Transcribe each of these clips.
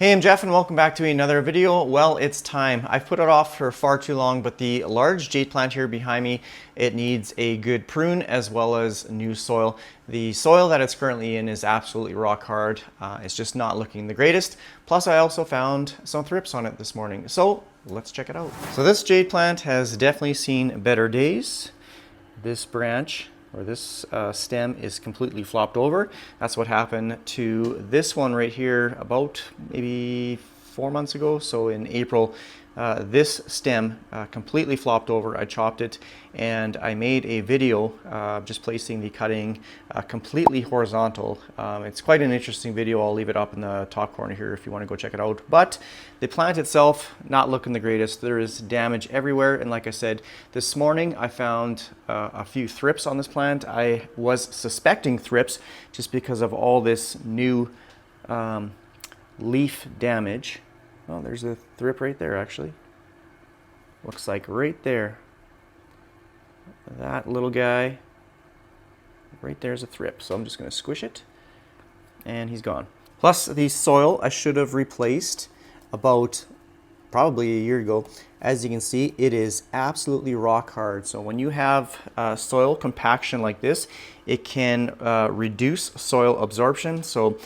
Hey, I'm Jeff and welcome back to another video. Well, it's time. I've put it off for far too long, but the large jade plant here behind me, it needs a good prune as well as new soil. The soil that it's currently in is absolutely rock hard. It's just not looking the greatest. Plus, I also found some thrips on it this morning. So let's check it out. So this jade plant has definitely seen better days. This branch or this stem is completely flopped over. That's what happened to this one right here about maybe 4 months ago. So in April, this stem completely flopped over. I chopped it and I made a video just placing the cutting completely horizontal. It's quite an interesting video. I'll leave it up in the top corner here if you want to go check it out. But the plant itself, not looking the greatest. There is damage everywhere. And like I said, this morning I found a few thrips on this plant. I was suspecting thrips just because of all this new leaf damage. Oh, there's a thrip right there, actually. Looks like right there. That little guy, right there's a thrip. So I'm just going to squish it, and he's gone. Plus, the soil I should have replaced about probably a year ago. As you can see, it is absolutely rock hard. So when you have soil compaction like this, it can reduce soil absorption. So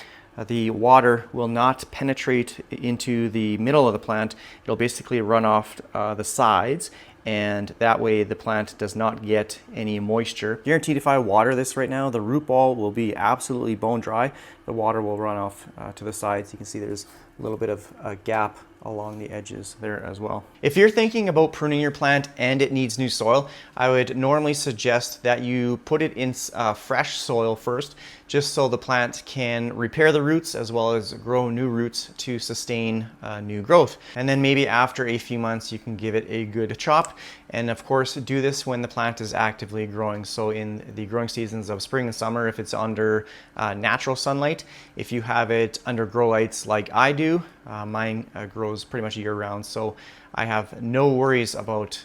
the water will not penetrate into the middle of the plant. It'll basically run off the sides, and that way the plant does not get any moisture. Guaranteed if I water this right now, the root ball will be absolutely bone dry. The water will run off to the sides. You can see there's a little bit of a gap along the edges there as well. If you're thinking about pruning your plant and it needs new soil, I would normally suggest that you put it in fresh soil first, just so the plant can repair the roots as well as grow new roots to sustain new growth. And then maybe after a few months, you can give it a good chop. And of course, do this when the plant is actively growing. So in the growing seasons of spring and summer, if it's under natural sunlight. If you have it under grow lights like I do, mine grows pretty much year round. So I have no worries about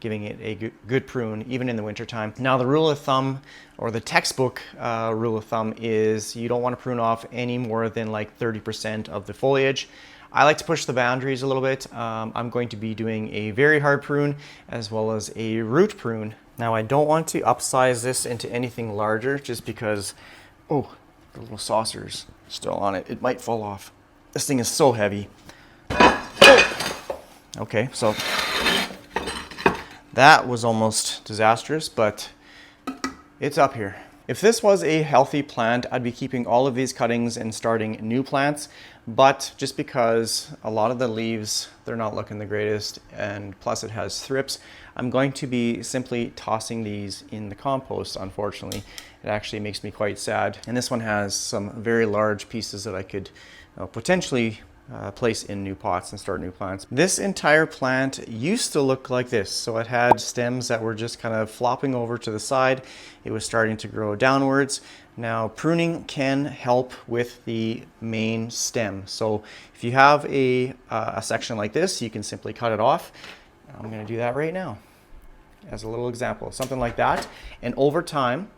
giving it a good prune, even in the wintertime. Now, the rule of thumb, or the textbook rule of thumb, is you don't want to prune off any more than like 30% of the foliage. I like to push the boundaries a little bit. I'm going to be doing a very hard prune as well as a root prune. Now, I don't want to upsize this into anything larger just because, oh, the little saucer's still on it. It might fall off. This thing is so heavy. Okay, so that was almost disastrous, but it's up here. If this was a healthy plant, I'd be keeping all of these cuttings and starting new plants. But just because a lot of the leaves, they're not looking the greatest, and plus it has thrips, I'm going to be simply tossing these in the compost, unfortunately. It actually makes me quite sad. And this one has some very large pieces that I could potentially place in new pots and start new plants. This entire plant used to look like this. So it had stems that were just kind of flopping over to the side. It was starting to grow downwards. Now, pruning can help with the main stem. So if you have a section like this, you can simply cut it off. I'm going to do that right now as a little example, something like that. And over time,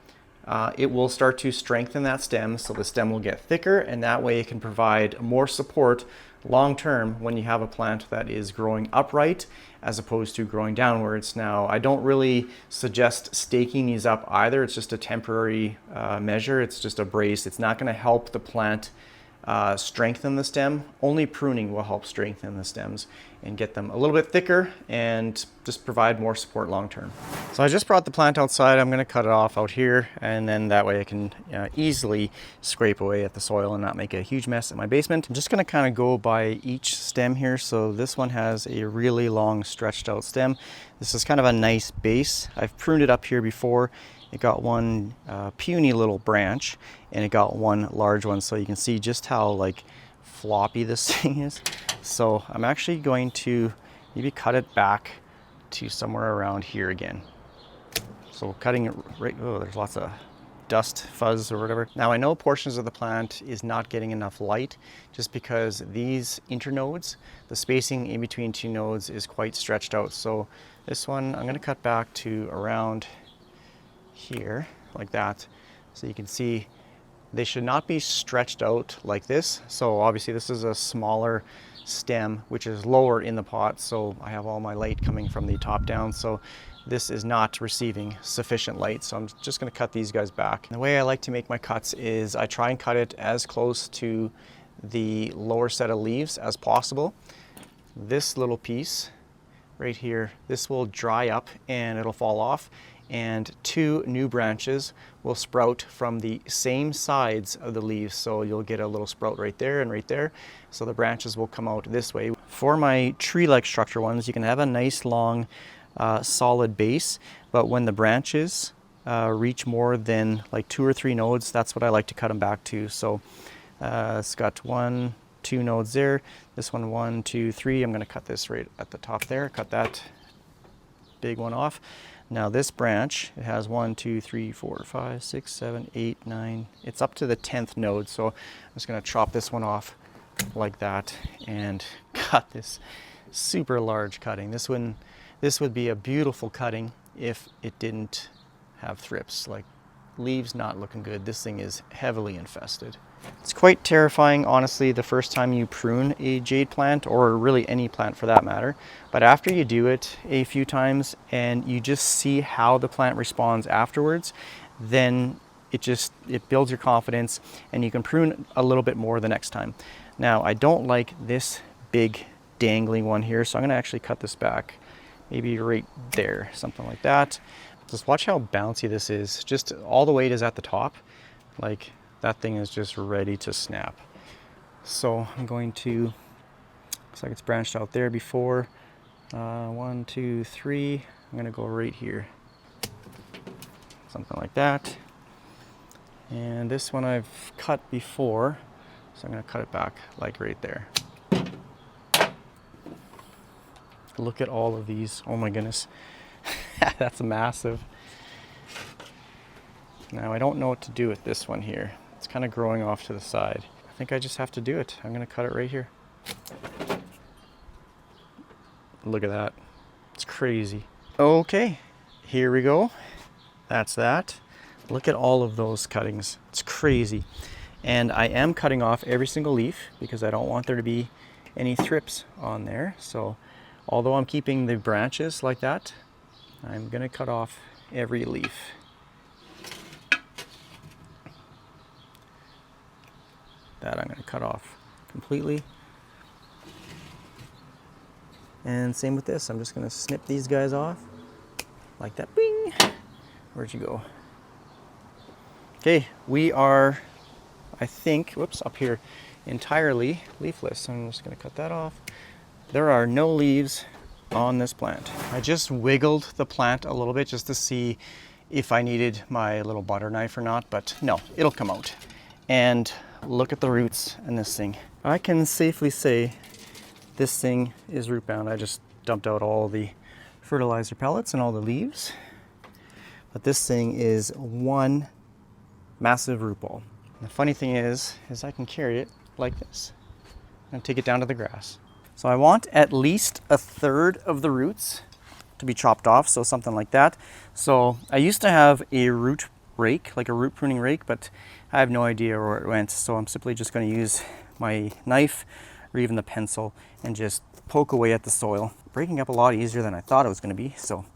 it will start to strengthen that stem, so the stem will get thicker, and that way it can provide more support long term when you have a plant that is growing upright as opposed to growing downwards. Now, I don't really suggest staking these up either. It's just a temporary measure. It's just a brace. It's not going to help the plant strengthen the stem. Only pruning will help strengthen the stems and get them a little bit thicker and just provide more support long term. So I just brought the plant outside. I'm going to cut it off out here, and then that way I can easily scrape away at the soil and not make a huge mess in my basement. I'm just going to kind of go by each stem here. So this one has a really long stretched out stem. This is kind of a nice base. I've pruned it up here before. It got one puny little branch, and it got one large one. So you can see just how like floppy this thing is. So I'm actually going to maybe cut it back to somewhere around here again. So cutting it right, oh, there's lots of dust, fuzz, or whatever. Now, I know portions of the plant is not getting enough light just because these internodes, the spacing in between two nodes is quite stretched out. So this one, I'm going to cut back to around here like that. So you can see They should not be stretched out like this. So obviously this is a smaller stem, which is lower in the pot. So I have all my light coming from the top down. So this is not receiving sufficient light. So I'm just gonna cut these guys back. And the way I like to make my cuts is I try and cut it as close to the lower set of leaves as possible. This little piece right here, this will dry up and it'll fall off, and 2 new branches will sprout from the same sides of the leaves. So you'll get a little sprout right there and right there. So the branches will come out this way. For my tree-like structure ones, you can have a nice long solid base, but when the branches reach more than like 2 or 3 nodes, that's what I like to cut them back to. So it's got 1, 2 nodes there. This one, 1, 2, 3. I'm going to cut this right at the top there. Cut that big one off. Now this branch, it has 1, 2, 3, 4, 5, 6, 7, 8, 9. It's up to the 10th node. So I'm just going to chop this one off like that and cut this super large cutting. This would be a beautiful cutting if it didn't have thrips. Like, leaves not looking good. This thing is heavily infested. It's quite terrifying, honestly, the first time you prune a jade plant, or really any plant for that matter. But after you do it a few times and you just see how the plant responds afterwards, then it builds your confidence and you can prune a little bit more the next time. Now, I don't like this big dangling one here, so I'm going to actually cut this back. Maybe right there, something like that. Just watch how bouncy this is. Just all the weight is at the top. Like, that thing is just ready to snap. So I'm going to, looks like it's branched out there before. 1, 2, 3. I'm going to go right here. Something like that. And this one I've cut before, so I'm going to cut it back like right there. Look at all of these. Oh my goodness. That's massive. Now I don't know what to do with this one here. It's kind of growing off to the side. I think I just have to do it. I'm going to cut it right here. Look at that. It's crazy. Okay, here we go. That's that. Look at all of those cuttings. It's crazy. And I am cutting off every single leaf because I don't want there to be any thrips on there. So although I'm keeping the branches like that, I'm going to cut off every leaf. That I'm going to cut off completely. And same with this. I'm just going to snip these guys off like that. Bing! Where'd you go? Okay, we are, I think, whoops, up here, entirely leafless. So I'm just going to cut that off. There are no leaves on this plant. I just wiggled the plant a little bit just to see if I needed my little butter knife or not, but no, it'll come out. And look at the roots in this thing. I can safely say this thing is root bound. I just dumped out all the fertilizer pellets and all the leaves. But this thing is one massive root ball. And the funny thing is I can carry it like this and take it down to the grass. So I want at least 1/3 of the roots to be chopped off, so something like that. So I used to have a root rake, like a root pruning rake, but I have no idea where it went. So I'm simply just going to use my knife or even the pencil and just poke away at the soil. Breaking up a lot easier than I thought it was going to be, so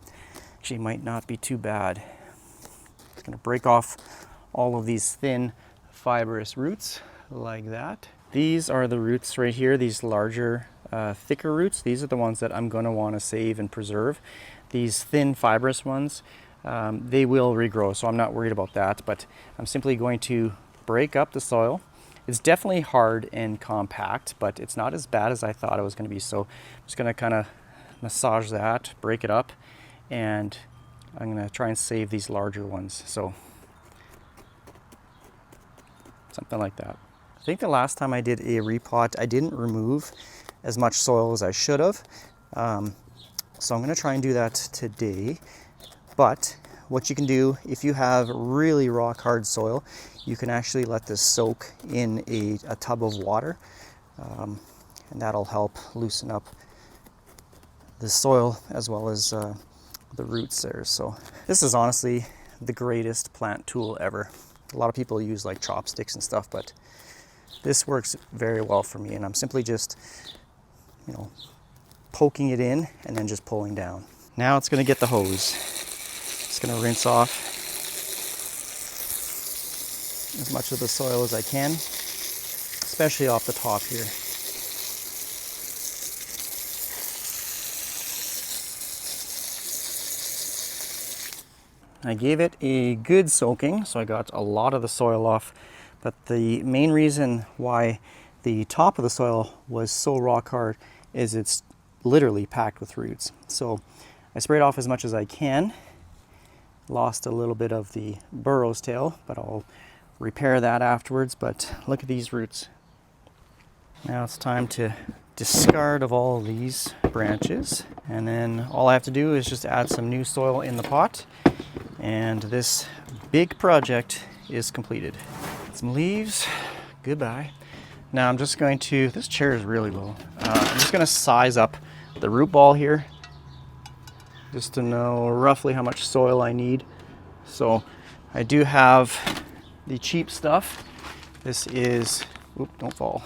actually might not be too bad. Just going to break off all of these thin fibrous roots like that. These are the roots right here, these larger thicker roots. These are the ones that I'm going to want to save and preserve. These thin fibrous ones, they will regrow, so I'm not worried about that, but I'm simply going to break up the soil. It's definitely hard and compact, but it's not as bad as I thought it was going to be. So I'm just going to kind of massage that, break it up, and I'm going to try and save these larger ones. So something like that. I think the last time I did a repot, I didn't remove as much soil as I should have. So I'm going to try and do that today. But what you can do, if you have really rock hard soil, you can actually let this soak in a tub of water, and that'll help loosen up the soil as well as the roots there. So this is honestly the greatest plant tool ever. A lot of people use like chopsticks and stuff, but this works very well for me, and I'm simply just, you know, poking it in and then just pulling down. Now it's going to get the hose. It's going to rinse off as much of the soil as I can, especially off the top here. I gave it a good soaking, so I got a lot of the soil off, but the main reason why the top of the soil was so rock hard is it's literally packed with roots. So I sprayed off as much as I can, lost a little bit of the burro's tail, but I'll repair that afterwards. But look at these roots. Now it's time to discard of all these branches, and then all I have to do is just add some new soil in the pot, and this big project is completed. Some leaves, goodbye. Now I'm just going to, this chair is really low. I'm just gonna size up the root ball here just to know roughly how much soil I need. So I do have the cheap stuff. This is, oop, don't fall.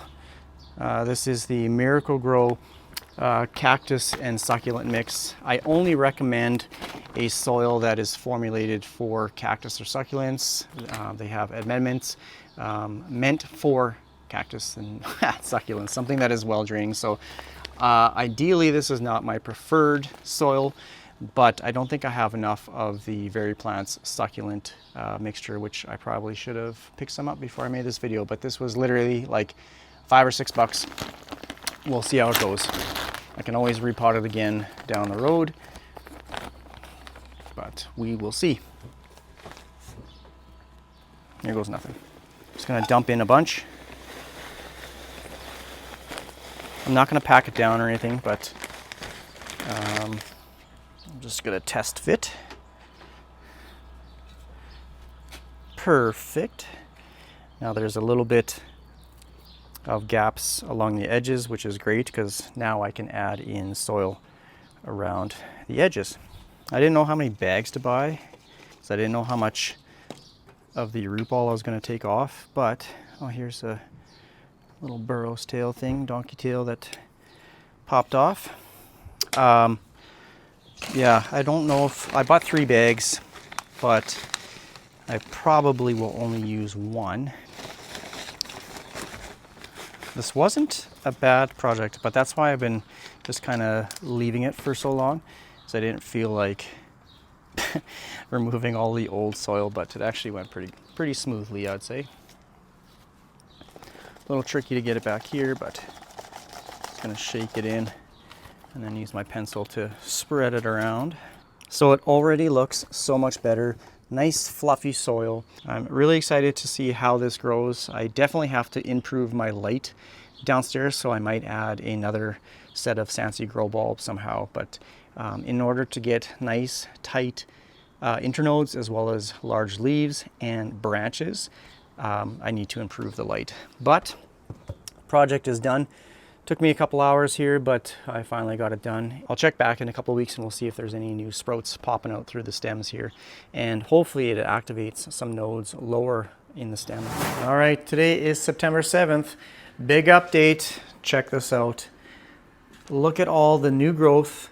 This is the Miracle-Gro cactus and succulent mix. I only recommend a soil that is formulated for cactus or succulents. They have amendments meant for cactus and succulents, something that is well draining. So ideally this is not my preferred soil, but I don't think I have enough of the VeryPlants succulent mixture, which I probably should have picked some up before I made this video, but this was literally like $5 or $6. We'll see how it goes. I can always repot it again down the road, but we will see. There goes nothing. Just gonna dump in a bunch. I'm not gonna pack it down or anything, but I'm just gonna test fit. Perfect. Now there's a little bit of gaps along the edges, which is great because now I can add in soil around the edges. I didn't know how many bags to buy, so I didn't know how much of the root ball I was going to take off, but oh, here's a little burro's tail thing, donkey tail that popped off. Yeah, I don't know if I bought 3 bags, but I probably will only use 1. This wasn't a bad project, but that's why I've been just kind of leaving it for so long, because I didn't feel like removing all the old soil, but it actually went pretty smoothly, I'd say. A little tricky to get it back here, but just gonna shake it in and then use my pencil to spread it around. So it already looks so much better. Nice fluffy soil. I'm really excited to see how this grows. I definitely have to improve my light downstairs, so I might add another set of Sansi grow bulbs somehow. But in order to get nice, tight internodes as well as large leaves and branches, I need to improve the light. But project is done. Took me a couple hours here, but I finally got it done. I'll check back in a couple of weeks and we'll see if there's any new sprouts popping out through the stems here. And hopefully it activates some nodes lower in the stem. All right, today is September 7th. Big update. Check this out. Look at all the new growth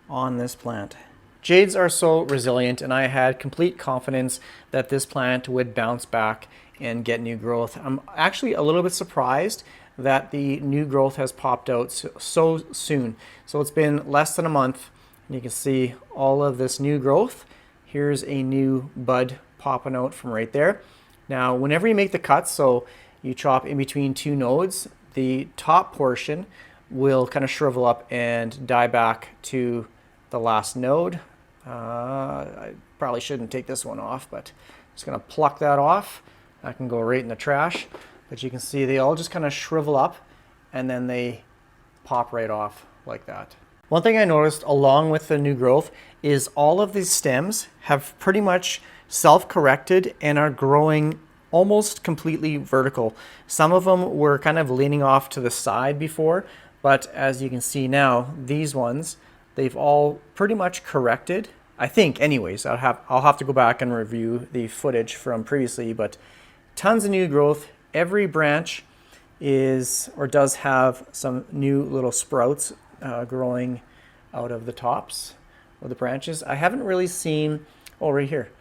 on this plant. Jades are so resilient, and I had complete confidence that this plant would bounce back and get new growth. I'm actually a little bit surprised that the new growth has popped out so soon. So it's been less than a month, and you can see all of this new growth. Here's a new bud popping out from right there. Now, whenever you make the cuts, so you chop in between 2 nodes, the top portion will kind of shrivel up and die back to the last node. I probably shouldn't take this one off, but I'm just gonna pluck that off. That can go right in the trash. But you can see they all just kind of shrivel up and then they pop right off like that. One thing I noticed along with the new growth is all of these stems have pretty much self-corrected and are growing almost completely vertical. Some of them were kind of leaning off to the side before, but as you can see now, these ones, they've all pretty much corrected I think anyways. I'll have to go back and review the footage from previously, but tons of new growth. Every branch is or does have some new little sprouts growing out of the tops of the branches. I haven't really seen, oh, right here.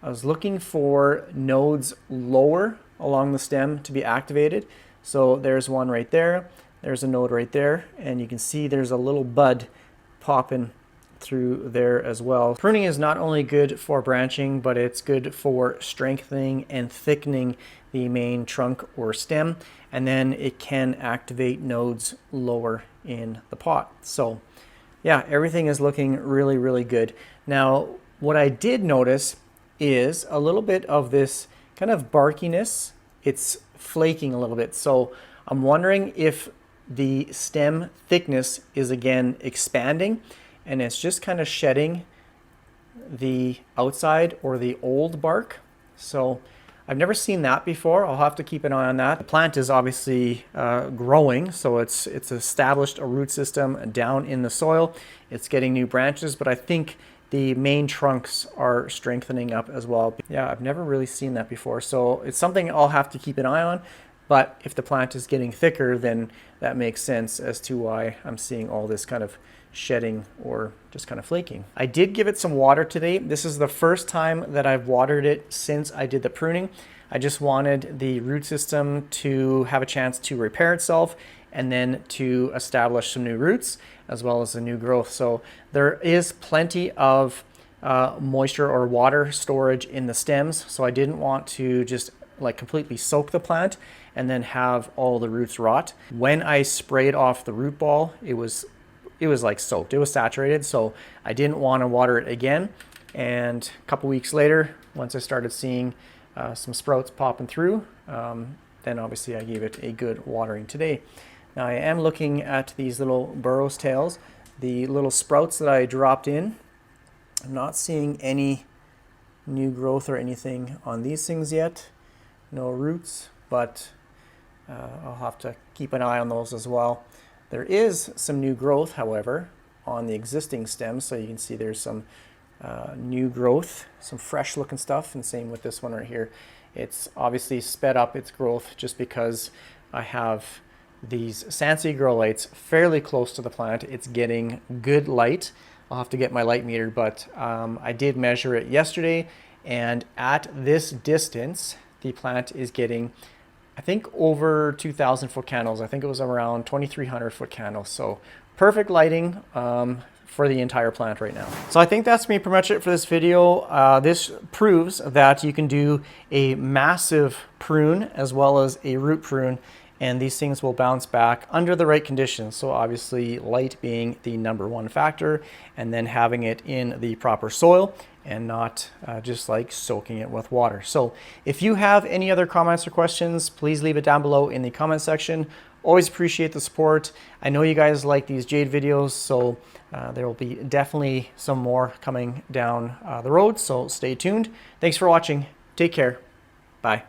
I was looking for nodes lower along the stem to be activated. So there's one right there. There's a node right there. And you can see there's a little bud popping through there as well. Pruning is not only good for branching, but it's good for strengthening and thickening the main trunk or stem. And then it can activate nodes lower in the pot. So yeah, everything is looking really, really good. Now, what I did notice is a little bit of this kind of barkiness. It's flaking a little bit. So I'm wondering if the stem thickness is again expanding and it's just kind of shedding the outside or the old bark. So I've never seen that before. I'll have to keep an eye on that. The plant is obviously growing, so it's established a root system down in the soil. It's getting new branches, but I think the main trunks are strengthening up as well. Yeah, I've never really seen that before. So it's something I'll have to keep an eye on. But if the plant is getting thicker, then that makes sense as to why I'm seeing all this kind of shedding or just kind of flaking. I did give it some water today. This is the first time that I've watered it since I did the pruning. I just wanted the root system to have a chance to repair itself and then to establish some new roots as well as a new growth. So there is plenty of moisture or water storage in the stems. So I didn't want to just like completely soak the plant and then have all the roots rot. When I sprayed off the root ball, it was like soaked. It was saturated, so I didn't want to water it again. And a couple weeks later, once I started seeing some sprouts popping through, then obviously I gave it a good watering today. Now I am looking at these little burrows tails, the little sprouts that I dropped in. I'm not seeing any new growth or anything on these things yet. No roots, but I'll have to keep an eye on those as well. There is some new growth, however, on the existing stems. So you can see there's some new growth, some fresh looking stuff, and same with this one right here. It's obviously sped up its growth just because I have these Sansi grow lights fairly close to the plant. It's getting good light. I'll have to get my light meter, but I did measure it yesterday, and at this distance, the plant is getting, I think, over 2,000 foot candles. I think it was around 2,300 foot candles. So perfect lighting for the entire plant right now. So I think that's pretty much it for this video. This proves that you can do a massive prune as well as a root prune, and these things will bounce back under the right conditions. So obviously light being the #1 factor, and then having it in the proper soil and not just like soaking it with water. So if you have any other comments or questions, please leave it down below in the comment section. Always appreciate the support. I know you guys like these jade videos, so there will be definitely some more coming down the road, so stay tuned. Thanks for watching. Take care. Bye.